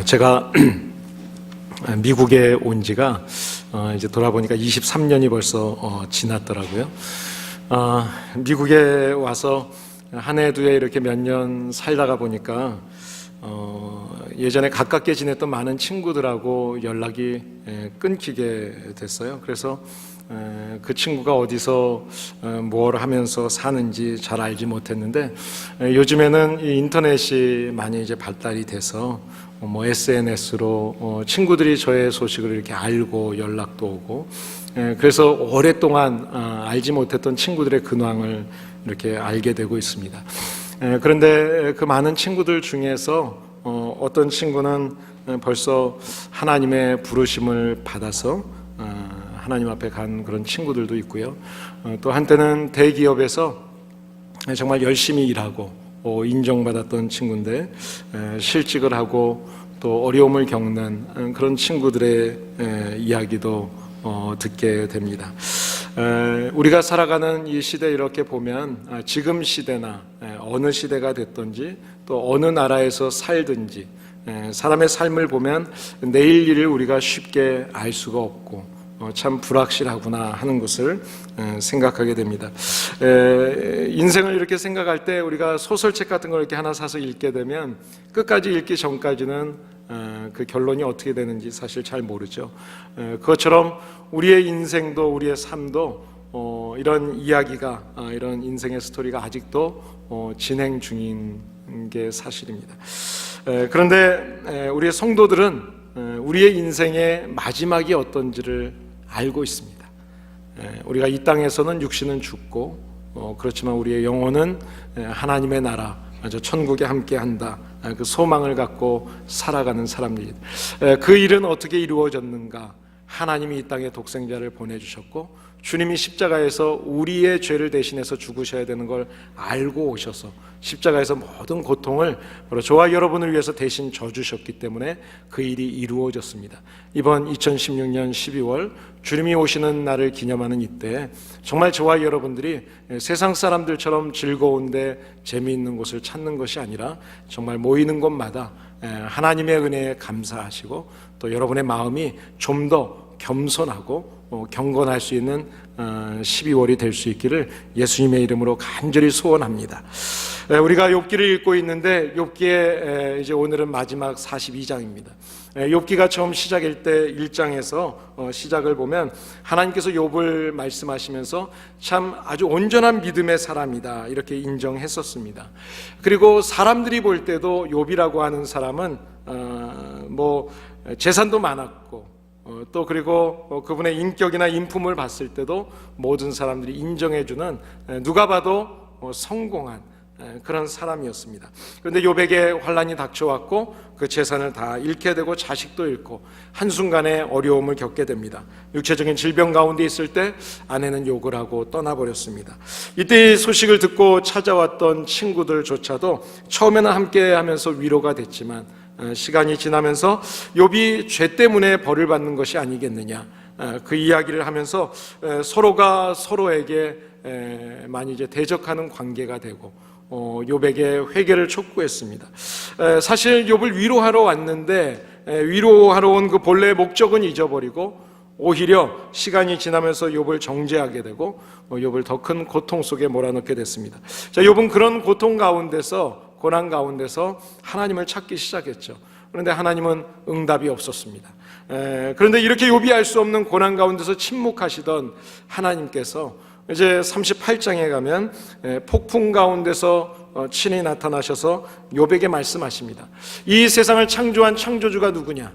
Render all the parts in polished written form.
제가 미국에 온 지가 이제 돌아보니까 23년이 벌써 지났더라고요. 미국에 와서 한 해, 두 해 이렇게 몇 년 살다가 보니까 예전에 가깝게 지냈던 많은 친구들하고 연락이 끊기게 됐어요. 그래서 그 친구가 어디서 뭘 하면서 사는지 잘 알지 못했는데, 요즘에는 이 인터넷이 많이 이제 발달이 돼서 SNS로 친구들이 저의 소식을 이렇게 알고 연락도 오고, 그래서 오랫동안 알지 못했던 친구들의 근황을 이렇게 알게 되고 있습니다. 그런데 그 많은 친구들 중에서 어떤 친구는 벌써 하나님의 부르심을 받아서 하나님 앞에 간 그런 친구들도 있고요. 또 한때는 대기업에서 정말 열심히 일하고 인정받았던 친구인데 실직을 하고 또 어려움을 겪는 그런 친구들의 이야기도 듣게 됩니다. 우리가 살아가는 이 시대 이렇게 보면 지금 시대나 어느 시대가 됐든지 또 어느 나라에서 살든지 사람의 삶을 보면 내일 일을 우리가 쉽게 알 수가 없고 참 불확실하구나 하는 것을 생각하게 됩니다. 인생을 이렇게 생각할 때 우리가 소설책 같은 걸 이렇게 하나 사서 읽게 되면 끝까지 읽기 전까지는 그 결론이 어떻게 되는지 사실 잘 모르죠. 그것처럼 우리의 인생도 우리의 삶도 이런 이야기가 이런 인생의 스토리가 아직도 진행 중인 게 사실입니다. 그런데 우리의 성도들은 우리의 인생의 마지막이 어떤지를 알고 있습니다. 우리가 이 땅에서는 육신은 죽고 그렇지만 우리의 영혼은 하나님의 나라, 천국에 함께한다, 그 소망을 갖고 살아가는 사람들입니다. 그 일은 어떻게 이루어졌는가? 하나님이 이 땅에 독생자를 보내주셨고 주님이 십자가에서 우리의 죄를 대신해서 죽으셔야 되는 걸 알고 오셔서 십자가에서 모든 고통을 바로 저와 여러분을 위해서 대신 져주셨기 때문에 그 일이 이루어졌습니다. 이번 2016년 12월 주님이 오시는 날을 기념하는 이때 정말 저와 여러분들이 세상 사람들처럼 즐거운데 재미있는 곳을 찾는 것이 아니라 정말 모이는 곳마다 하나님의 은혜에 감사하시고 또 여러분의 마음이 좀 더 겸손하고 경건할 수 있는 12월이 될 수 있기를 예수님의 이름으로 간절히 소원합니다. 우리가 욥기를 읽고 있는데 욥기의 이제 오늘은 마지막 42장입니다. 욥기가 처음 시작일 때 1장에서 시작을 보면 하나님께서 욥을 말씀하시면서 참 아주 온전한 믿음의 사람이다 이렇게 인정했었습니다. 그리고 사람들이 볼 때도 욥이라고 하는 사람은 재산도 많았고 또 그리고 그분의 인격이나 인품을 봤을 때도 모든 사람들이 인정해주는 누가 봐도 성공한 그런 사람이었습니다. 그런데 욥에게 환난이 닥쳐왔고 그 재산을 다 잃게 되고 자식도 잃고 한순간에 어려움을 겪게 됩니다. 육체적인 질병 가운데 있을 때 아내는 욕을 하고 떠나버렸습니다. 이때 이 소식을 듣고 찾아왔던 친구들조차도 처음에는 함께하면서 위로가 됐지만 시간이 지나면서 욥이 죄 때문에 벌을 받는 것이 아니겠느냐 그 이야기를 하면서 서로가 서로에게 많이 이제 대적하는 관계가 되고 욥에게 회개를 촉구했습니다. 사실 욥을 위로하러 왔는데 위로하러 온 그 본래의 목적은 잊어버리고 오히려 시간이 지나면서 욥을 정죄하게 되고 욥을 더 큰 고통 속에 몰아넣게 됐습니다. 자, 욥은 그런 고통 가운데서 고난 가운데서 하나님을 찾기 시작했죠. 그런데 하나님은 응답이 없었습니다. 그런데 이렇게 욥이 알 수 없는 고난 가운데서 침묵하시던 하나님께서 이제 38장에 가면 폭풍 가운데서 친히 나타나셔서 욥에게 말씀하십니다. 이 세상을 창조한 창조주가 누구냐?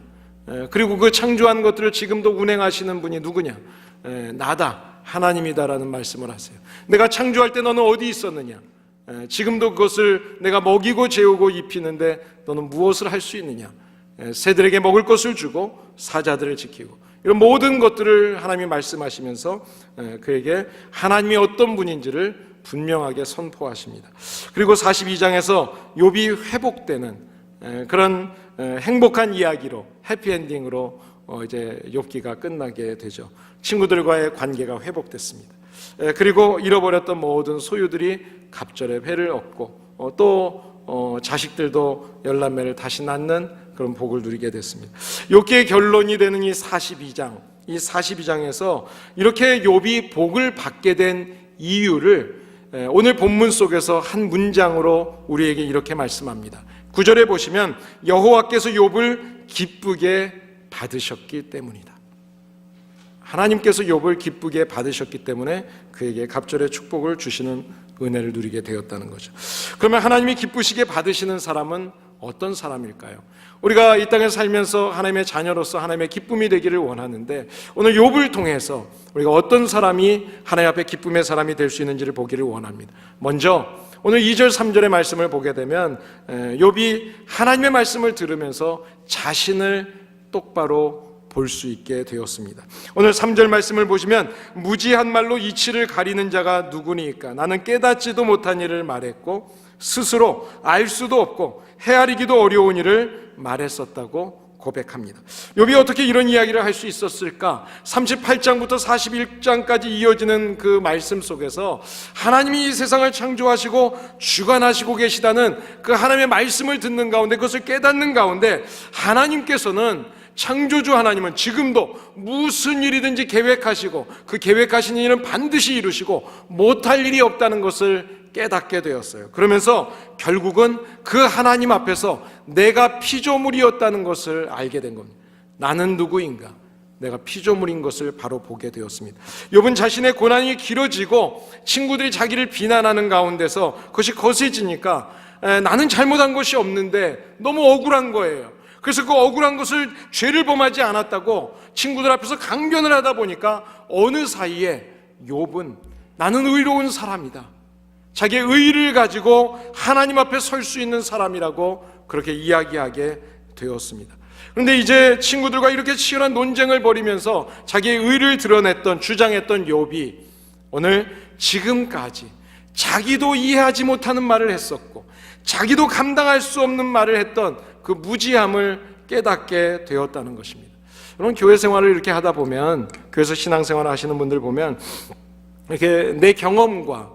그리고 그 창조한 것들을 지금도 운행하시는 분이 누구냐? 나다, 하나님이다라는 말씀을 하세요. 내가 창조할 때 너는 어디 있었느냐? 지금도 그것을 내가 먹이고 재우고 입히는데 너는 무엇을 할 수 있느냐? 새들에게 먹을 것을 주고 사자들을 지키고 이런 모든 것들을 하나님이 말씀하시면서 그에게 하나님이 어떤 분인지를 분명하게 선포하십니다. 그리고 42장에서 욥이 회복되는 그런 행복한 이야기로 해피엔딩으로 이제 욥기가 끝나게 되죠. 친구들과의 관계가 회복됐습니다. 그리고 잃어버렸던 모든 소유들이 갑절의 회를 얻고 또 자식들도 열남매를 다시 낳는 그런 복을 누리게 됐습니다. 욥기의 결론이 되는 이 42장에서 이렇게 욥이 복을 받게 된 이유를 오늘 본문 속에서 한 문장으로 우리에게 이렇게 말씀합니다. 9절에 보시면 여호와께서 욥을 기쁘게 받으셨기 때문이다. 하나님께서 욥을 기쁘게 받으셨기 때문에 그에게 갑절의 축복을 주시는 은혜를 누리게 되었다는 거죠. 그러면 하나님이 기쁘시게 받으시는 사람은 어떤 사람일까요? 우리가 이 땅에 살면서 하나님의 자녀로서 하나님의 기쁨이 되기를 원하는데 오늘 욥을 통해서 우리가 어떤 사람이 하나님 앞에 기쁨의 사람이 될 수 있는지를 보기를 원합니다. 먼저 오늘 2절 3절의 말씀을 보게 되면 욥이 하나님의 말씀을 들으면서 자신을 똑바로 볼 수 있게 되었습니다. 오늘 3절 말씀을 보시면 무지한 말로 이치를 가리는 자가 누구니까 나는 깨닫지도 못한 일을 말했고 스스로 알 수도 없고 헤아리기도 어려운 일을 말했었다고 고백합니다. 욥이 어떻게 이런 이야기를 할 수 있었을까? 38장부터 41장까지 이어지는 그 말씀 속에서 하나님이 이 세상을 창조하시고 주관하시고 계시다는 그 하나님의 말씀을 듣는 가운데 그것을 깨닫는 가운데 하나님께서는 창조주 하나님은 지금도 무슨 일이든지 계획하시고 그 계획하신 일은 반드시 이루시고 못할 일이 없다는 것을 깨닫게 되었어요. 그러면서 결국은 그 하나님 앞에서 내가 피조물이었다는 것을 알게 된 겁니다. 나는 누구인가? 내가 피조물인 것을 바로 보게 되었습니다. 욥은 자신의 고난이 길어지고 친구들이 자기를 비난하는 가운데서 그것이 거세지니까 나는 잘못한 것이 없는데 너무 억울한 거예요. 그래서 그 억울한 것을 죄를 범하지 않았다고 친구들 앞에서 강변을 하다 보니까 어느 사이에 욥은 나는 의로운 사람이다, 자기의 의의를 가지고 하나님 앞에 설 수 있는 사람이라고 그렇게 이야기하게 되었습니다. 그런데 이제 친구들과 이렇게 치열한 논쟁을 벌이면서 자기의 의의를 드러냈던 주장했던 욥이 오늘 지금까지 자기도 이해하지 못하는 말을 했었고 자기도 감당할 수 없는 말을 했던 그 무지함을 깨닫게 되었다는 것입니다. 여러분, 교회 생활을 이렇게 하다 보면, 교회에서 신앙생활을 하시는 분들 보면 이렇게 내 경험과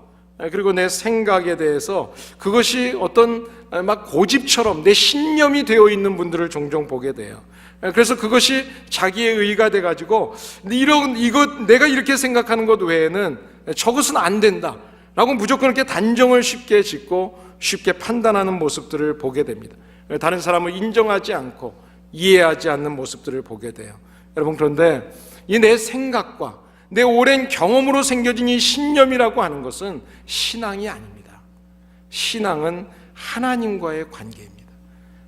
그리고 내 생각에 대해서 그것이 어떤 막 고집처럼 내 신념이 되어 있는 분들을 종종 보게 돼요. 그래서 그것이 자기의 의의가 돼가지고 이것 내가 이렇게 생각하는 것 외에는 저것은 안 된다 라고 무조건 이렇게 단정을 쉽게 짓고 쉽게 판단하는 모습들을 보게 됩니다. 다른 사람을 인정하지 않고 이해하지 않는 모습들을 보게 돼요. 여러분, 그런데 이 내 생각과 내 오랜 경험으로 생겨진 이 신념이라고 하는 것은 신앙이 아닙니다. 신앙은 하나님과의 관계입니다.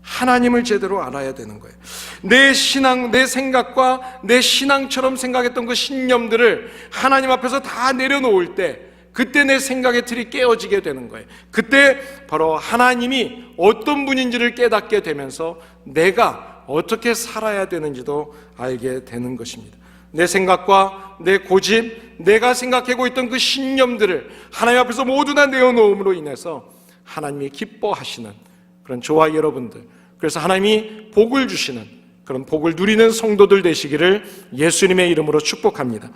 하나님을 제대로 알아야 되는 거예요. 내 신앙, 내 생각과 내 신앙처럼 생각했던 그 신념들을 하나님 앞에서 다 내려놓을 때 그때 내 생각의 틀이 깨어지게 되는 거예요. 그때 바로 하나님이 어떤 분인지를 깨닫게 되면서 내가 어떻게 살아야 되는지도 알게 되는 것입니다. 내 생각과 내 고집, 내가 생각하고 있던 그 신념들을 하나님 앞에서 모두 다 내어놓음으로 인해서 하나님이 기뻐하시는 그런 저와 여러분들, 그래서 하나님이 복을 주시는 그런 복을 누리는 성도들 되시기를 예수님의 이름으로 축복합니다.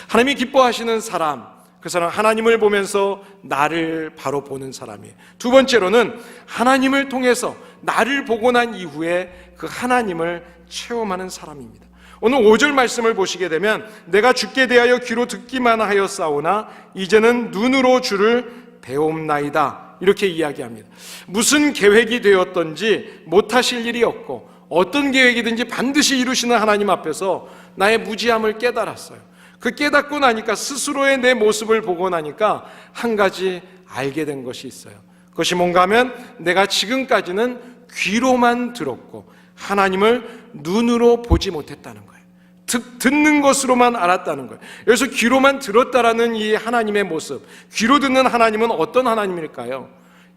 하나님이 기뻐하시는 사람, 그 사람 하나님을 보면서 나를 바로 보는 사람이에요. 두 번째로는 하나님을 통해서 나를 보고 난 이후에 그 하나님을 체험하는 사람입니다. 오늘 5절 말씀을 보시게 되면 내가 주께 대하여 귀로 듣기만 하였사오나 이제는 눈으로 주를 배움나이다, 이렇게 이야기합니다. 무슨 계획이 되었던지 못하실 일이 없고 어떤 계획이든지 반드시 이루시는 하나님 앞에서 나의 무지함을 깨달았어요. 그 깨닫고 나니까 스스로의 내 모습을 보고 나니까 한 가지 알게 된 것이 있어요. 그것이 뭔가 하면 내가 지금까지는 귀로만 들었고 하나님을 눈으로 보지 못했다는 거예요. 듣는 것으로만 알았다는 거예요. 여기서 귀로만 들었다라는 이 하나님의 모습, 귀로 듣는 하나님은 어떤 하나님일까요?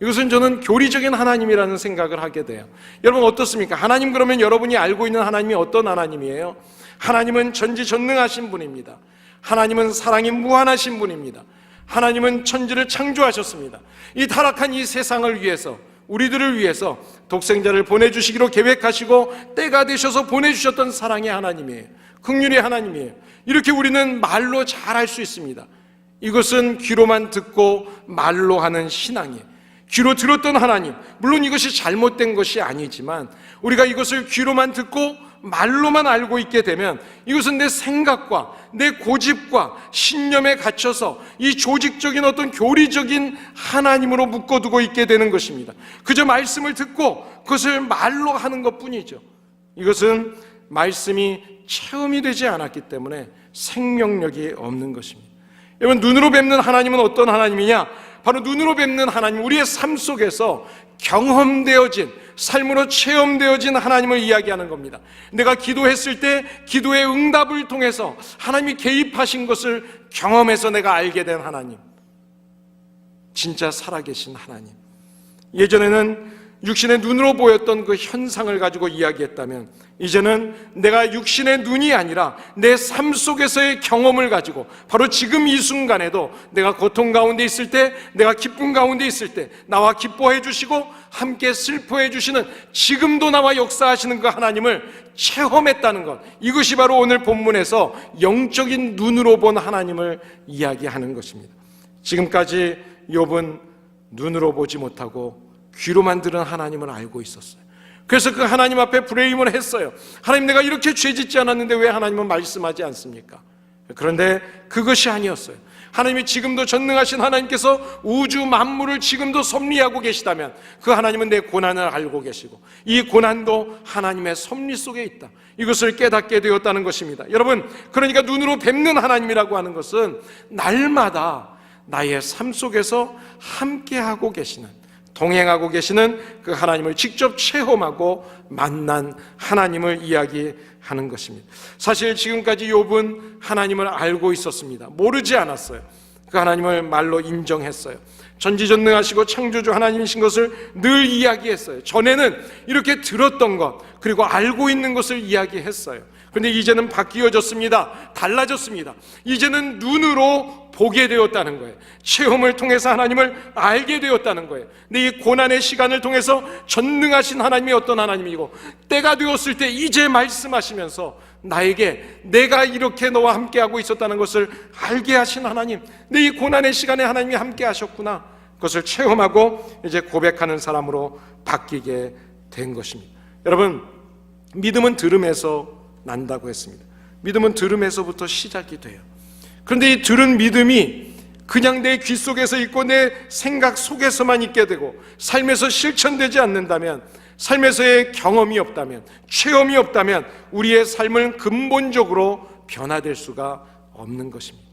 이것은 저는 교리적인 하나님이라는 생각을 하게 돼요. 여러분 어떻습니까? 하나님, 그러면 여러분이 알고 있는 하나님이 어떤 하나님이에요? 하나님은 전지전능하신 분입니다. 하나님은 사랑이 무한하신 분입니다. 하나님은 천지를 창조하셨습니다. 이 타락한 이 세상을 위해서, 우리들을 위해서 독생자를 보내주시기로 계획하시고 때가 되셔서 보내주셨던 사랑의 하나님이에요. 긍휼의 하나님이에요. 이렇게 우리는 말로 잘 할 수 있습니다. 이것은 귀로만 듣고 말로 하는 신앙이에요. 귀로 들었던 하나님, 물론 이것이 잘못된 것이 아니지만 우리가 이것을 귀로만 듣고 말로만 알고 있게 되면 이것은 내 생각과 내 고집과 신념에 갇혀서 이 조직적인 어떤 교리적인 하나님으로 묶어두고 있게 되는 것입니다. 그저 말씀을 듣고 그것을 말로 하는 것뿐이죠. 이것은 말씀이 체험이 되지 않았기 때문에 생명력이 없는 것입니다. 여러분, 눈으로 뵙는 하나님은 어떤 하나님이냐? 바로 눈으로 뵙는 하나님, 우리의 삶 속에서 경험되어진, 삶으로 체험되어진 하나님을 이야기하는 겁니다. 내가 기도했을 때 기도의 응답을 통해서 하나님이 개입하신 것을 경험해서 내가 알게 된 하나님, 진짜 살아계신 하나님. 예전에는 육신의 눈으로 보였던 그 현상을 가지고 이야기했다면 이제는 내가 육신의 눈이 아니라 내 삶 속에서의 경험을 가지고 바로 지금 이 순간에도 내가 고통 가운데 있을 때, 내가 기쁨 가운데 있을 때 나와 기뻐해 주시고 함께 슬퍼해 주시는, 지금도 나와 역사하시는 그 하나님을 체험했다는 것, 이것이 바로 오늘 본문에서 영적인 눈으로 본 하나님을 이야기하는 것입니다. 지금까지 욥은 눈으로 보지 못하고 귀로만 들은 하나님을 알고 있었어요. 그래서 그 하나님 앞에 브레임을 했어요. 하나님, 내가 이렇게 죄짓지 않았는데 왜 하나님은 말씀하지 않습니까? 그런데 그것이 아니었어요. 하나님이 지금도 전능하신 하나님께서 우주 만물을 지금도 섭리하고 계시다면 그 하나님은 내 고난을 알고 계시고 이 고난도 하나님의 섭리 속에 있다, 이것을 깨닫게 되었다는 것입니다. 여러분, 그러니까 눈으로 뵙는 하나님이라고 하는 것은 날마다 나의 삶 속에서 함께하고 계시는, 동행하고 계시는 그 하나님을 직접 체험하고 만난 하나님을 이야기하는 것입니다. 사실 지금까지 욥은 하나님을 알고 있었습니다. 모르지 않았어요. 그 하나님을 말로 인정했어요. 전지전능하시고 창조주 하나님이신 것을 늘 이야기했어요. 전에는 이렇게 들었던 것, 그리고 알고 있는 것을 이야기했어요. 그런데 이제는 바뀌어졌습니다. 달라졌습니다. 이제는 눈으로 보게 되었다는 거예요. 체험을 통해서 하나님을 알게 되었다는 거예요. 근데 이 고난의 시간을 통해서 전능하신 하나님이 어떤 하나님이고 때가 되었을 때 이제 말씀하시면서 나에게 내가 이렇게 너와 함께하고 있었다는 것을 알게 하신 하나님, 근데 이 고난의 시간에 하나님이 함께 하셨구나, 그것을 체험하고 이제 고백하는 사람으로 바뀌게 된 것입니다. 여러분, 믿음은 들음에서 난다고 했습니다. 믿음은 들음에서부터 시작이 돼요. 그런데 이 들은 믿음이 그냥 내 귀 속에서 있고 내 생각 속에서만 있게 되고 삶에서 실천되지 않는다면, 삶에서의 경험이 없다면, 체험이 없다면 우리의 삶은 근본적으로 변화될 수가 없는 것입니다.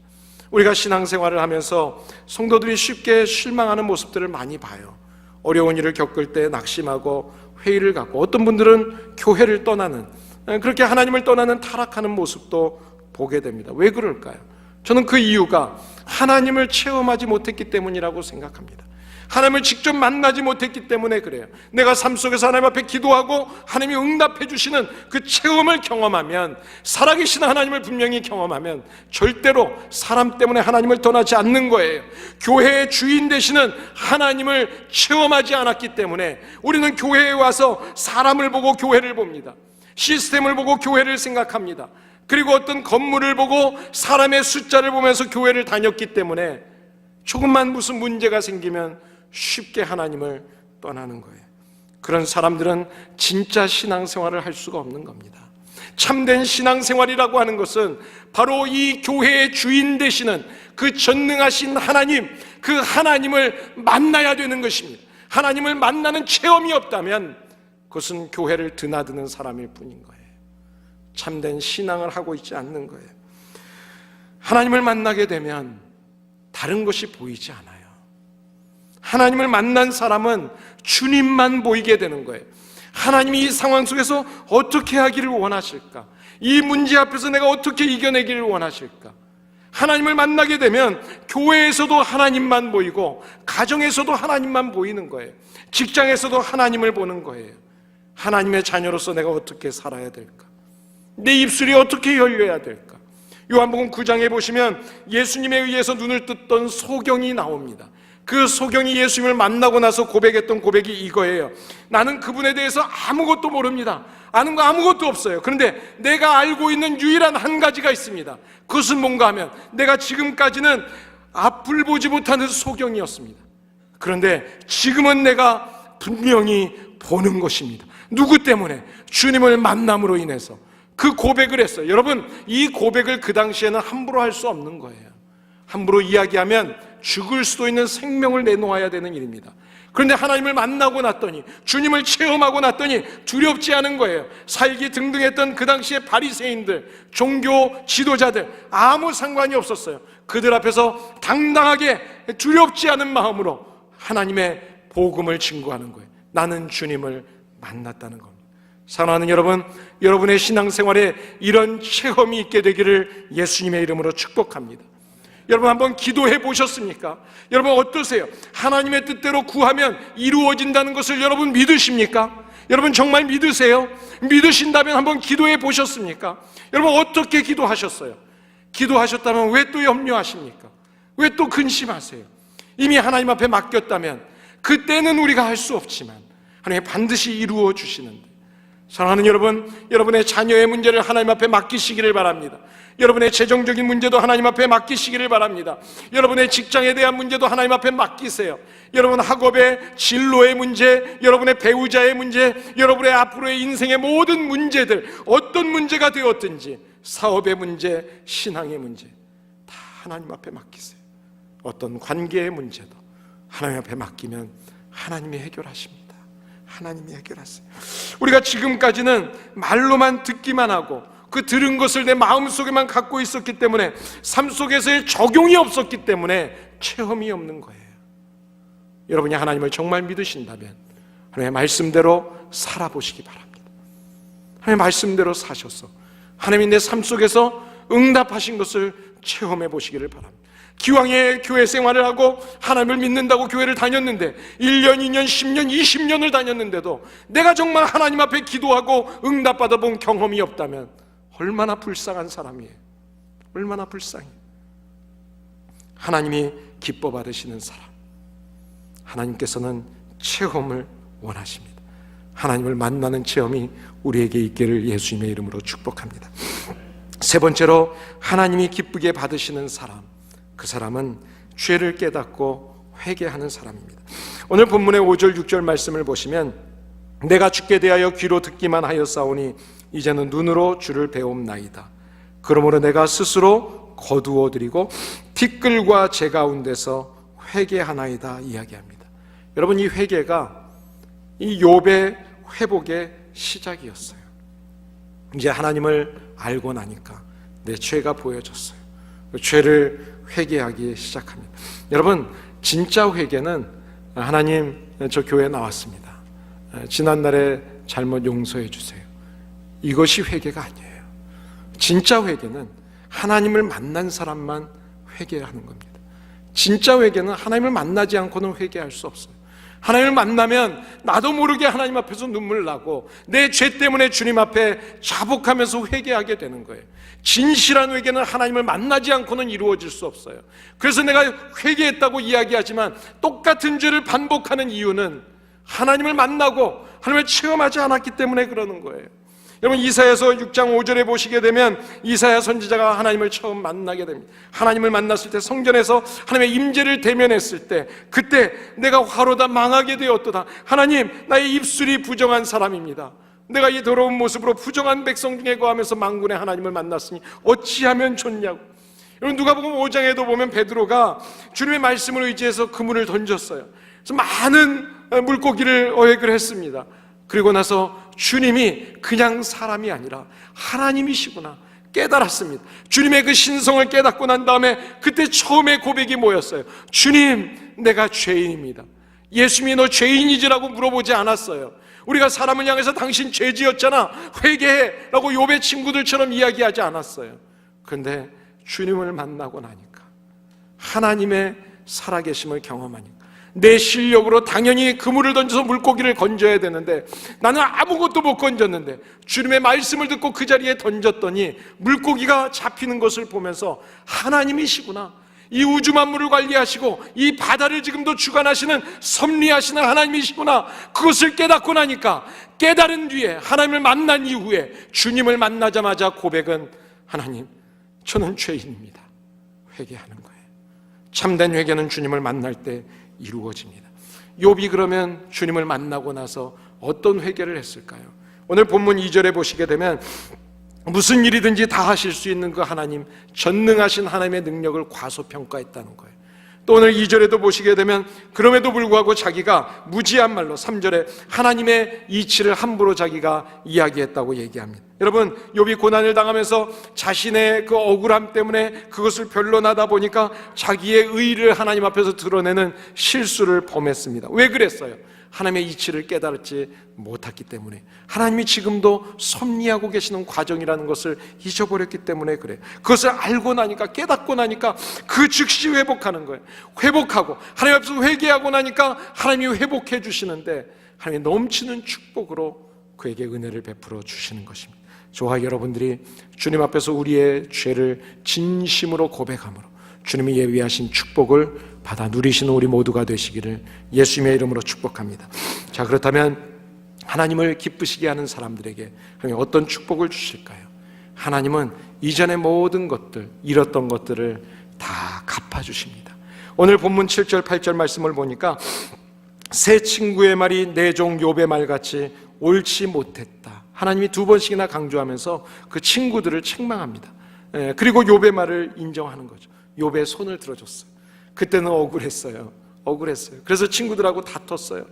우리가 신앙생활을 하면서 성도들이 쉽게 실망하는 모습들을 많이 봐요. 어려운 일을 겪을 때 낙심하고 회의를 갖고, 어떤 분들은 교회를 떠나는, 그렇게 하나님을 떠나는 타락하는 모습도 보게 됩니다. 왜 그럴까요? 저는 그 이유가 하나님을 체험하지 못했기 때문이라고 생각합니다. 하나님을 직접 만나지 못했기 때문에 그래요. 내가 삶 속에서 하나님 앞에 기도하고 하나님이 응답해 주시는 그 체험을 경험하면, 살아계신 하나님을 분명히 경험하면 절대로 사람 때문에 하나님을 떠나지 않는 거예요. 교회의 주인 되시는 하나님을 체험하지 않았기 때문에 우리는 교회에 와서 사람을 보고 교회를 봅니다. 시스템을 보고 교회를 생각합니다. 그리고 어떤 건물을 보고 사람의 숫자를 보면서 교회를 다녔기 때문에 조금만 무슨 문제가 생기면 쉽게 하나님을 떠나는 거예요. 그런 사람들은 진짜 신앙생활을 할 수가 없는 겁니다. 참된 신앙생활이라고 하는 것은 바로 이 교회의 주인 되시는 그 전능하신 하나님, 그 하나님을 만나야 되는 것입니다. 하나님을 만나는 체험이 없다면 그것은 교회를 드나드는 사람일 뿐인 거예요. 참된 신앙을 하고 있지 않는 거예요. 하나님을 만나게 되면 다른 것이 보이지 않아요. 하나님을 만난 사람은 주님만 보이게 되는 거예요. 하나님이 이 상황 속에서 어떻게 하기를 원하실까? 이 문제 앞에서 내가 어떻게 이겨내기를 원하실까? 하나님을 만나게 되면 교회에서도 하나님만 보이고 가정에서도 하나님만 보이는 거예요. 직장에서도 하나님을 보는 거예요. 하나님의 자녀로서 내가 어떻게 살아야 될까? 내 입술이 어떻게 열려야 될까? 요한복음 9장에 보시면 예수님에 의해서 눈을 떴던 소경이 나옵니다. 그 소경이 예수님을 만나고 나서 고백했던 고백이 이거예요. 나는 그분에 대해서 아무것도 모릅니다. 아는 거 아무것도 없어요. 그런데 내가 알고 있는 유일한 한 가지가 있습니다. 그것은 뭔가 하면 내가 지금까지는 앞을 보지 못하는 소경이었습니다. 그런데 지금은 내가 분명히 보는 것입니다. 누구 때문에? 주님을 만남으로 인해서 그 고백을 했어요. 여러분, 이 고백을 그 당시에는 함부로 할 수 없는 거예요. 함부로 이야기하면 죽을 수도 있는 생명을 내놓아야 되는 일입니다. 그런데 하나님을 만나고 났더니, 주님을 체험하고 났더니 두렵지 않은 거예요. 살기 등등했던 그 당시의 바리새인들, 종교 지도자들 아무 상관이 없었어요. 그들 앞에서 당당하게 두렵지 않은 마음으로 하나님의 복음을 증거하는 거예요. 나는 주님을 만났다는 겁니다. 사랑하는 여러분, 여러분의 신앙생활에 이런 체험이 있게 되기를 예수님의 이름으로 축복합니다. 여러분, 한번 기도해 보셨습니까? 여러분 어떠세요? 하나님의 뜻대로 구하면 이루어진다는 것을 여러분 믿으십니까? 여러분 정말 믿으세요? 믿으신다면 한번 기도해 보셨습니까? 여러분 어떻게 기도하셨어요? 기도하셨다면 왜 또 염려하십니까? 왜 또 근심하세요? 이미 하나님 앞에 맡겼다면 그때는 우리가 할 수 없지만 하나님 반드시 이루어 주시는데, 사랑하는 여러분, 여러분의 자녀의 문제를 하나님 앞에 맡기시기를 바랍니다. 여러분의 재정적인 문제도 하나님 앞에 맡기시기를 바랍니다. 여러분의 직장에 대한 문제도 하나님 앞에 맡기세요. 여러분 학업의 진로의 문제, 여러분의 배우자의 문제, 여러분의 앞으로의 인생의 모든 문제들, 어떤 문제가 되었든지, 사업의 문제, 신앙의 문제 다 하나님 앞에 맡기세요. 어떤 관계의 문제도 하나님 앞에 맡기면 하나님이 해결하십니다. 하나님이 해결하세요. 우리가 지금까지는 말로만 듣기만 하고 그 들은 것을 내 마음속에만 갖고 있었기 때문에 삶 속에서의 적용이 없었기 때문에 체험이 없는 거예요. 여러분이 하나님을 정말 믿으신다면 하나님의 말씀대로 살아보시기 바랍니다. 하나님의 말씀대로 사셔서 하나님이 내 삶 속에서 응답하신 것을 체험해 보시기를 바랍니다. 기왕에 교회 생활을 하고 하나님을 믿는다고 교회를 다녔는데 1년, 2년, 10년, 20년을 다녔는데도 내가 정말 하나님 앞에 기도하고 응답받아 본 경험이 없다면 얼마나 불쌍한 사람이에요. 얼마나 불쌍해요. 하나님이 기뻐 받으시는 사람, 하나님께서는 체험을 원하십니다. 하나님을 만나는 체험이 우리에게 있기를 예수님의 이름으로 축복합니다. 세 번째로 하나님이 기쁘게 받으시는 사람, 그 사람은 죄를 깨닫고 회개하는 사람입니다. 오늘 본문의 5절 6절 말씀을 보시면 내가 주께 대하여 귀로 듣기만 하였사오니 이제는 눈으로 주를 배움나이다. 그러므로 내가 스스로 거두어드리고 티끌과 재 가운데서 회개하나이다 이야기합니다. 여러분, 이 회개가 이 욥의 회복의 시작이었어요. 이제 하나님을 알고 나니까 내 죄가 보여졌어요. 죄를 회개하기 시작합니다. 여러분, 진짜 회개는 하나님, 저 교회에 나왔습니다, 지난날에 잘못 용서해 주세요, 이것이 회개가 아니에요. 진짜 회개는 하나님을 만난 사람만 회개하는 겁니다. 진짜 회개는 하나님을 만나지 않고는 회개할 수 없어요. 하나님을 만나면 나도 모르게 하나님 앞에서 눈물 나고 내 죄 때문에 주님 앞에 자복하면서 회개하게 되는 거예요. 진실한 회개는 하나님을 만나지 않고는 이루어질 수 없어요. 그래서 내가 회개했다고 이야기하지만 똑같은 죄를 반복하는 이유는 하나님을 만나고 하나님을 체험하지 않았기 때문에 그러는 거예요. 여러분, 이사야서 6장 5절에 보시게 되면 이사야 선지자가 하나님을 처음 만나게 됩니다. 하나님을 만났을 때, 성전에서 하나님의 임재를 대면했을 때, 그때 내가 화로다 망하게 되었도다. 하나님, 나의 입술이 부정한 사람입니다. 내가 이 더러운 모습으로 부정한 백성 중에 거하면서 만군의 하나님을 만났으니 어찌하면 좋냐고. 여러분, 누가복음 5장에도 보면 베드로가 주님의 말씀을 의지해서 그물을 던졌어요. 그래서 많은 물고기를 어획을 했습니다. 그리고 나서 주님이 그냥 사람이 아니라 하나님이시구나 깨달았습니다. 주님의 그 신성을 깨닫고 난 다음에 그때 처음에 고백이 뭐였어요? 주님, 내가 죄인입니다. 예수님이 너 죄인이지라고 물어보지 않았어요. 우리가 사람을 향해서 당신 죄 지었잖아, 회개해 라고 욥의 친구들처럼 이야기하지 않았어요. 그런데 주님을 만나고 나니까, 하나님의 살아계심을 경험하니까, 내 실력으로 당연히 그물을 던져서 물고기를 건져야 되는데 나는 아무것도 못 건졌는데 주님의 말씀을 듣고 그 자리에 던졌더니 물고기가 잡히는 것을 보면서 하나님이시구나, 이 우주 만물을 관리하시고 이 바다를 지금도 주관하시는 섭리하시는 하나님이시구나, 그것을 깨닫고 나니까, 깨달은 뒤에 하나님을 만난 이후에 주님을 만나자마자 고백은 하나님, 저는 죄인입니다. 회개하는 거예요. 참된 회개는 주님을 만날 때 이루어집니다. 욥이 그러면 주님을 만나고 나서 어떤 회개를 했을까요? 오늘 본문 2절에 보시게 되면 무슨 일이든지 다 하실 수 있는 그 하나님, 전능하신 하나님의 능력을 과소평가했다는 거예요. 또 오늘 2절에도 보시게 되면 그럼에도 불구하고 자기가 무지한 말로 3절에 하나님의 이치를 함부로 자기가 이야기했다고 얘기합니다. 여러분, 욥이 고난을 당하면서 자신의 그 억울함 때문에 그것을 변론하다 보니까 자기의 의의를 하나님 앞에서 드러내는 실수를 범했습니다. 왜 그랬어요? 하나님의 이치를 깨달지 못했기 때문에, 하나님이 지금도 섭리하고 계시는 과정이라는 것을 잊어버렸기 때문에 그래요. 그것을 알고 나니까, 깨닫고 나니까 그 즉시 회복하는 거예요. 회복하고 하나님 앞에서 회개하고 나니까 하나님이 회복해 주시는데, 하나님의 넘치는 축복으로 그에게 은혜를 베풀어 주시는 것입니다. 저와 여러분들이 주님 앞에서 우리의 죄를 진심으로 고백함으로 주님이 예비하신 축복을 받아 누리시는 우리 모두가 되시기를 예수님의 이름으로 축복합니다. 자, 그렇다면 하나님을 기쁘시게 하는 사람들에게 하나님 어떤 축복을 주실까요? 하나님은 이전의 모든 것들, 잃었던 것들을 다 갚아주십니다. 오늘 본문 7절 8절 말씀을 보니까 새 친구의 말이 내 종 욥의 말같이 옳지 못했다. 하나님이 2번씩이나 강조하면서 그 친구들을 책망합니다. 그리고 욥의 말을 인정하는 거죠. 욥의 손을 들어줬어요. 그때는 억울했어요. 그래서 친구들하고 다퉜어요.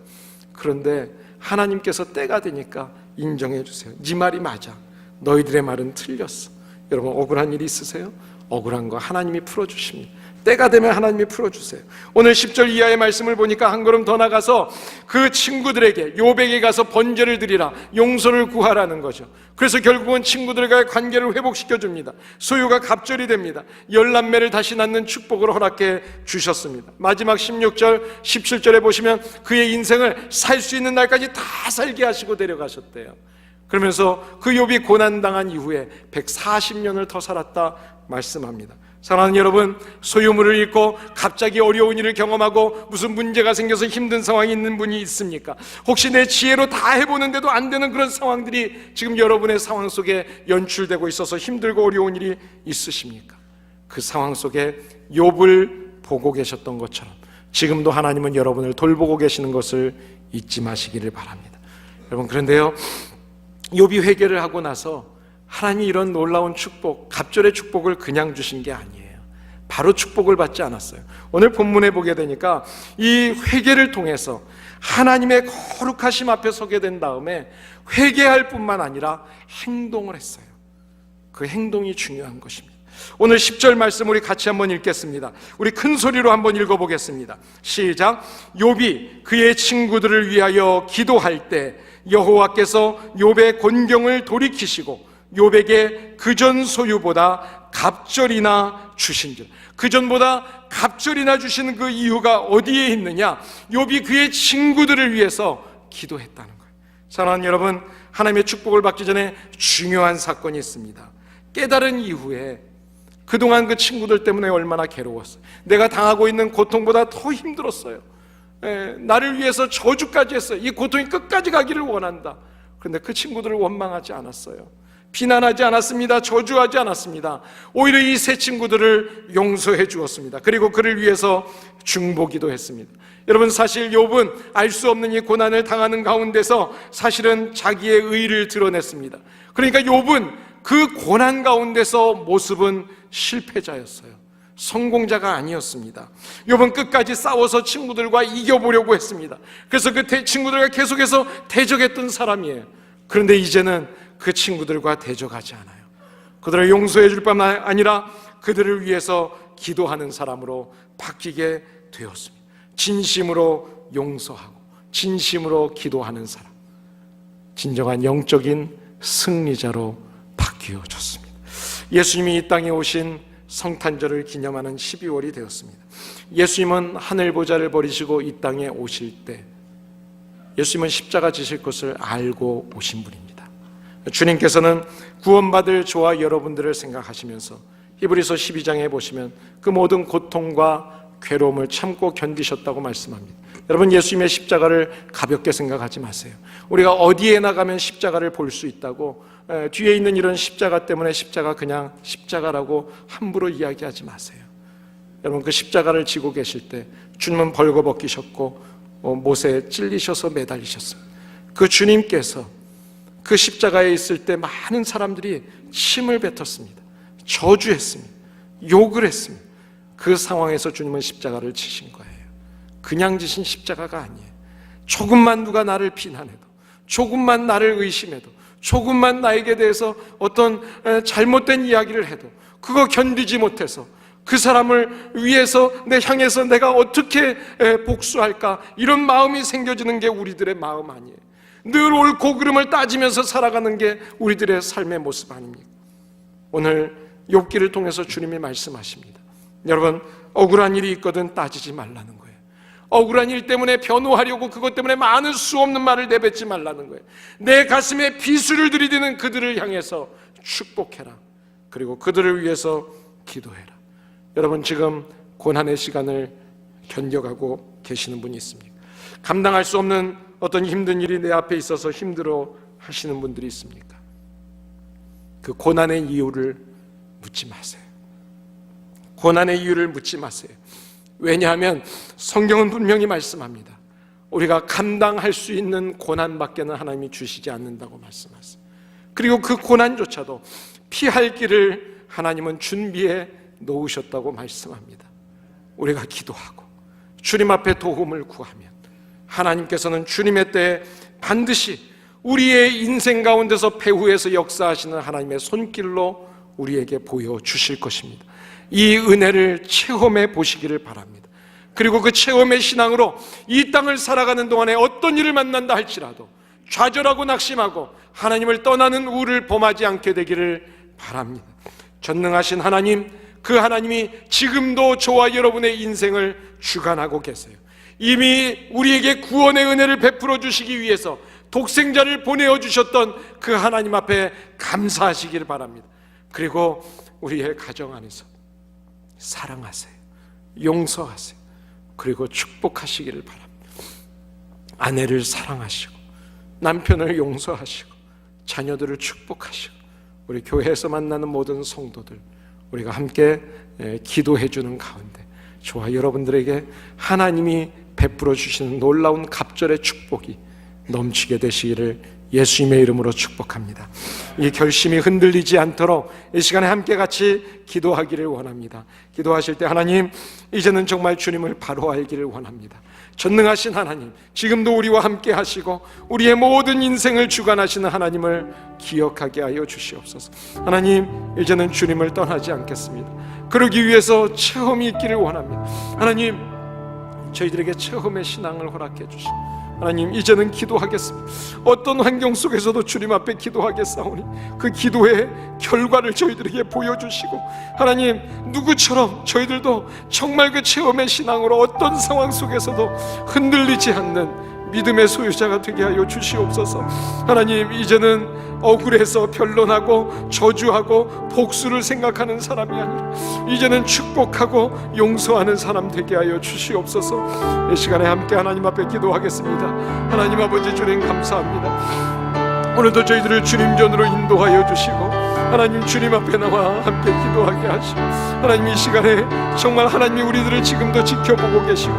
그런데 하나님께서 때가 되니까 인정해 주세요. 네 말이 맞아. 너희들의 말은 틀렸어. 여러분, 억울한 일 있으세요? 억울한 거 하나님이 풀어주십니다. 때가 되면 하나님이 풀어주세요. 오늘 10절 이하의 말씀을 보니까 한 걸음 더 나가서 그 친구들에게, 욥에게 가서 번제를 드리라, 용서를 구하라는 거죠. 그래서 결국은 친구들과의 관계를 회복시켜줍니다. 소유가 갑절이 됩니다. 10남매를 다시 낳는 축복을 허락해 주셨습니다. 마지막 16절 17절에 보시면 그의 인생을 살 수 있는 날까지 다 살게 하시고 데려가셨대요. 그러면서 그 욥이 고난당한 이후에 140년을 더 살았다 말씀합니다. 사랑하는 여러분, 소유물을 잃고 갑자기 어려운 일을 경험하고 무슨 문제가 생겨서 힘든 상황이 있는 분이 있습니까? 혹시 내 지혜로 다 해보는데도 안 되는 그런 상황들이 지금 여러분의 상황 속에 연출되고 있어서 힘들고 어려운 일이 있으십니까? 그 상황 속에 욥을 보고 계셨던 것처럼 지금도 하나님은 여러분을 돌보고 계시는 것을 잊지 마시기를 바랍니다. 여러분, 그런데요, 욥이 회개를 하고 나서 하나님이 이런 놀라운 축복, 갑절의 축복을 그냥 주신 게 아니에요. 바로 축복을 받지 않았어요. 오늘 본문에 보게 되니까 이 회개를 통해서 하나님의 거룩하심 앞에 서게 된 다음에 회개할 뿐만 아니라 행동을 했어요. 그 행동이 중요한 것입니다. 오늘 10절 말씀 우리 같이 한번 읽겠습니다. 우리 큰 소리로 한번 읽어보겠습니다. 시작. 욥이 그의 친구들을 위하여 기도할 때 여호와께서 욥의 곤경을 돌이키시고 욥에게 그전 소유보다 갑절이나 주신즉, 그전보다 갑절이나 주시는 그 이유가 어디에 있느냐? 욥이 그의 친구들을 위해서 기도했다는 거예요. 사랑하는 여러분, 하나님의 축복을 받기 전에 중요한 사건이 있습니다. 깨달은 이후에 그동안 그 친구들 때문에 얼마나 괴로웠어요. 내가 당하고 있는 고통보다 더 힘들었어요. 나를 위해서 저주까지 했어요. 이 고통이 끝까지 가기를 원한다. 그런데 그 친구들을 원망하지 않았어요. 비난하지 않았습니다. 저주하지 않았습니다. 오히려 이 세 친구들을 용서해 주었습니다. 그리고 그를 위해서 중보기도 했습니다. 여러분, 사실 욥은 알 수 없는 이 고난을 당하는 가운데서 사실은 자기의 의의를 드러냈습니다. 그러니까 욥은 그 고난 가운데서 모습은 실패자였어요. 성공자가 아니었습니다. 욥은 끝까지 싸워서 친구들과 이겨보려고 했습니다. 그래서 그 친구들과 계속해서 대적했던 사람이에요. 그런데 이제는 그 친구들과 대적하지 않아요. 그들을 용서해 줄 뿐만 아니라 그들을 위해서 기도하는 사람으로 바뀌게 되었습니다. 진심으로 용서하고 진심으로 기도하는 사람, 진정한 영적인 승리자로 바뀌어졌습니다. 예수님이 이 땅에 오신 성탄절을 기념하는 12월이 되었습니다. 예수님은 하늘보좌를 버리시고 이 땅에 오실 때 예수님은 십자가 지실 것을 알고 오신 분입니다. 주님께서는 구원받을 저와 여러분들을 생각하시면서 히브리서 12장에 보시면 그 모든 고통과 괴로움을 참고 견디셨다고 말씀합니다. 여러분, 예수님의 십자가를 가볍게 생각하지 마세요. 우리가 어디에 나가면 십자가를 볼 수 있다고 뒤에 있는 이런 십자가 때문에 십자가 그냥 십자가라고 함부로 이야기하지 마세요. 여러분, 그 십자가를 지고 계실 때 주님은 벌거벗기셨고 못에 찔리셔서 매달리셨습니다. 그 주님께서 그 십자가에 있을 때 많은 사람들이 침을 뱉었습니다. 저주했습니다. 욕을 했습니다. 그 상황에서 주님은 십자가를 치신 거예요. 그냥 지신 십자가가 아니에요. 조금만 누가 나를 비난해도, 조금만 나를 의심해도, 조금만 나에게 대해서 어떤 잘못된 이야기를 해도 그거 견디지 못해서 그 사람을 위해서 향해서 내가 어떻게 복수할까, 이런 마음이 생겨지는 게 우리들의 마음 아니에요. 늘 옳고 그름을 따지면서 살아가는 게 우리들의 삶의 모습 아닙니까? 오늘 욥기를 통해서 주님이 말씀하십니다. 여러분, 억울한 일이 있거든 따지지 말라는 거예요. 억울한 일 때문에 변호하려고 그것 때문에 많은 수 없는 말을 내뱉지 말라는 거예요. 내 가슴에 비수를 들이대는 그들을 향해서 축복해라. 그리고 그들을 위해서 기도해라. 여러분, 지금 고난의 시간을 견뎌가고 계시는 분이 있습니까? 감당할 수 없는 어떤 힘든 일이 내 앞에 있어서 힘들어 하시는 분들이 있습니까? 그 고난의 이유를 묻지 마세요. 고난의 이유를 묻지 마세요. 왜냐하면 성경은 분명히 말씀합니다. 우리가 감당할 수 있는 고난밖에는 하나님이 주시지 않는다고 말씀하세요. 그리고 그 고난조차도 피할 길을 하나님은 준비해 놓으셨다고 말씀합니다. 우리가 기도하고 주님 앞에 도움을 구하면 하나님께서는 주님의 때에 반드시 우리의 인생 가운데서 배후에서 역사하시는 하나님의 손길로 우리에게 보여주실 것입니다. 이 은혜를 체험해 보시기를 바랍니다. 그리고 그 체험의 신앙으로 이 땅을 살아가는 동안에 어떤 일을 만난다 할지라도 좌절하고 낙심하고 하나님을 떠나는 우를 범하지 않게 되기를 바랍니다. 전능하신 하나님, 그 하나님이 지금도 저와 여러분의 인생을 주관하고 계세요. 이미 우리에게 구원의 은혜를 베풀어 주시기 위해서 독생자를 보내어 주셨던 그 하나님 앞에 감사하시기를 바랍니다. 그리고 우리의 가정 안에서 사랑하세요. 용서하세요. 그리고 축복하시기를 바랍니다. 아내를 사랑하시고 남편을 용서하시고 자녀들을 축복하시고 우리 교회에서 만나는 모든 성도들 우리가 함께 기도해 주는 가운데 저와 여러분들에게 하나님이 베풀어 주시는 놀라운 갑절의 축복이 넘치게 되시기를 예수님의 이름으로 축복합니다. 이 결심이 흔들리지 않도록 이 시간에 함께 같이 기도하기를 원합니다. 기도하실 때 하나님, 이제는 정말 주님을 바로 알기를 원합니다. 전능하신 하나님, 지금도 우리와 함께 하시고 우리의 모든 인생을 주관하시는 하나님을 기억하게 하여 주시옵소서. 하나님, 이제는 주님을 떠나지 않겠습니다. 그러기 위해서 체험이 있기를 원합니다. 하나님, 저희들에게 체험의 신앙을 허락해 주시고 하나님, 이제는 기도하겠습니다. 어떤 환경 속에서도 주님 앞에 기도하겠사오니 그 기도의 결과를 저희들에게 보여주시고 하나님, 누구처럼 저희들도 정말 그 체험의 신앙으로 어떤 상황 속에서도 흔들리지 않는 믿음의 소유자가 되게 하여 주시옵소서. 하나님, 이제는 억울해서 변론하고 저주하고 복수를 생각하는 사람이 아니라 이제는 축복하고 용서하는 사람 되게 하여 주시옵소서. 이 시간에 함께 하나님 앞에 기도하겠습니다. 하나님 아버지, 주님 감사합니다. 오늘도 저희들을 주님 전으로 인도하여 주시고 하나님, 주님 앞에 나와 함께 기도하게 하시고 하나님, 이 시간에 정말 하나님이 우리들을 지금도 지켜보고 계시고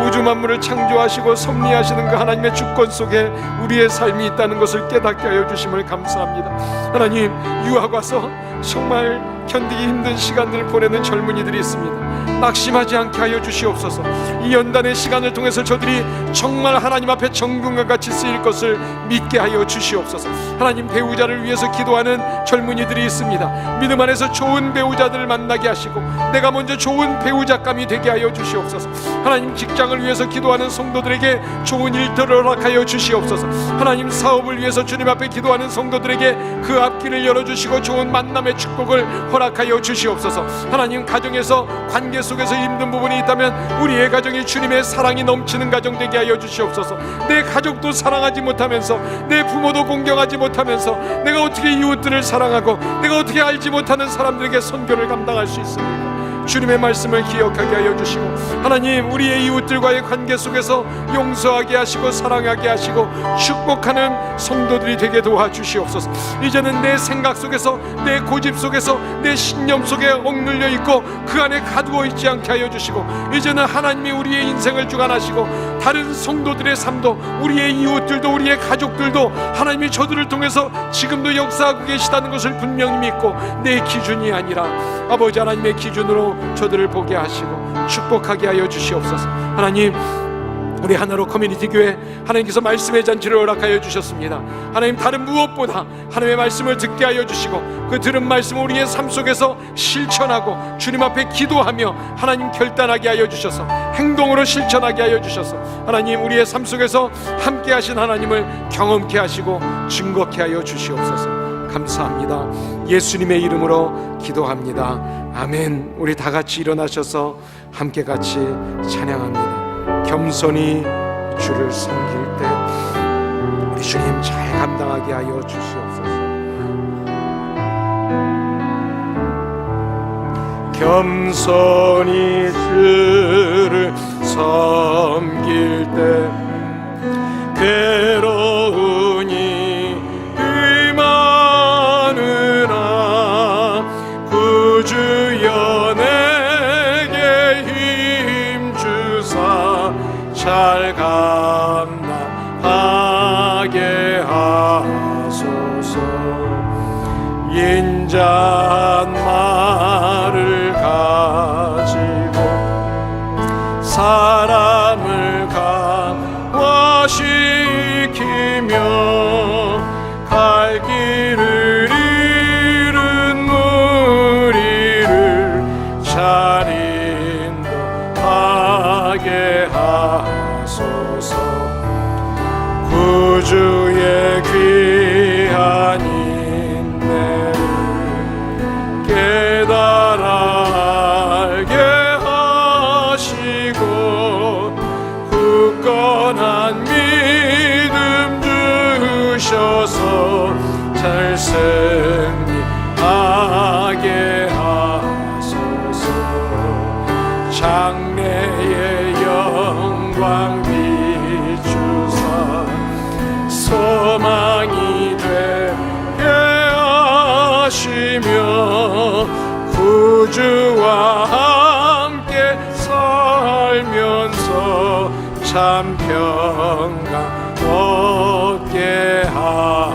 우주 만물을 창조하시고 섭리하시는 그 하나님의 주권 속에 우리의 삶이 있다는 것을 깨닫게 하여 주심을 감사합니다. 하나님, 유학 와서 정말 견디기 힘든 시간들을 보내는 젊은이들이 있습니다. 낙심하지 않게 하여 주시옵소서. 이 연단의 시간을 통해서 저들이 정말 하나님 앞에 정금과 같이 쓰일 것을 믿게 하여 주시옵소서. 하나님, 배우자를 위해서 기도하는 젊은이들이 있습니다. 믿음 안에서 좋은 배우자들을 만나게 하시고 내가 먼저 좋은 배우자감이 되게 하여 주시옵소서. 하나님, 직장을 위해서 기도하는 성도들에게 좋은 일들을 허락하여 주시옵소서. 하나님, 사업을 위해서 주님 앞에 기도하는 성도들에게 그 앞길을 열어주시고 좋은 만남의 축복을 허락하여 주시옵소서. 하나님, 가정에서 관계 속에서 힘든 부분이 있다면 우리의 가정이 주님의 사랑이 넘치는 가정 되게 하여 주시옵소서. 내 가족도 사랑하지 못하면서 내 부모도 공경하지 못하면서 내가 어떻게 이웃들을 사랑하고 내가 어떻게 알지 못하는 사람들에게 선교를 감당할 수 있습니까? 주님의 말씀을 기억하게 하여 주시고 하나님, 우리의 이웃들과의 관계 속에서 용서하게 하시고 사랑하게 하시고 축복하는 성도들이 되게 도와주시옵소서. 이제는 내 생각 속에서 내 고집 속에서 내 신념 속에 억눌려 있고 그 안에 가두어 있지 않게 하여 주시고 이제는 하나님이 우리의 인생을 주관하시고 다른 성도들의 삶도, 우리의 이웃들도, 우리의 가족들도 하나님이 저들을 통해서 지금도 역사하고 계시다는 것을 분명히 믿고, 내 기준이 아니라 아버지 하나님의 기준으로 저들을 보게 하시고 축복하게 하여 주시옵소서. 하나님, 우리 하나로 커뮤니티 교회, 하나님께서 말씀의 잔치를 허락하여 주셨습니다. 하나님, 다른 무엇보다 하나님의 말씀을 듣게 하여 주시고, 그 들은 말씀을 우리의 삶 속에서 실천하고 주님 앞에 기도하며 하나님 결단하게 하여 주셔서 행동으로 실천하게 하여 주셔서 하나님, 우리의 삶 속에서 함께 하신 하나님을 경험케 하시고 증거케 하여 주시옵소서. 감사합니다. 예수님의 이름으로 기도합니다. 아멘. 우리 다 같이 일어나셔서 함께 같이 찬양합니다. 겸손히 주를 섬길 때 우리 주님 잘 감당하게 하여 주시옵소서. 겸손히 주를 섬길 때 괴로우니 의만으나 구주여 내게 힘주사 잘 감당하게 하소서. 인잣말을 가지고 사람을 강화시키며 갈 길을 잃은 무리를 잘 인도하게 하소서. 구주의 귀한 인내를 깨달아 알게 하시고 굳건한 믿음 주셔서 잘 승리하게 하소서. 장래의 영광 비추사 소망이 되게 하시며 구주와 함께 살면서 참 평강 얻게 하소서.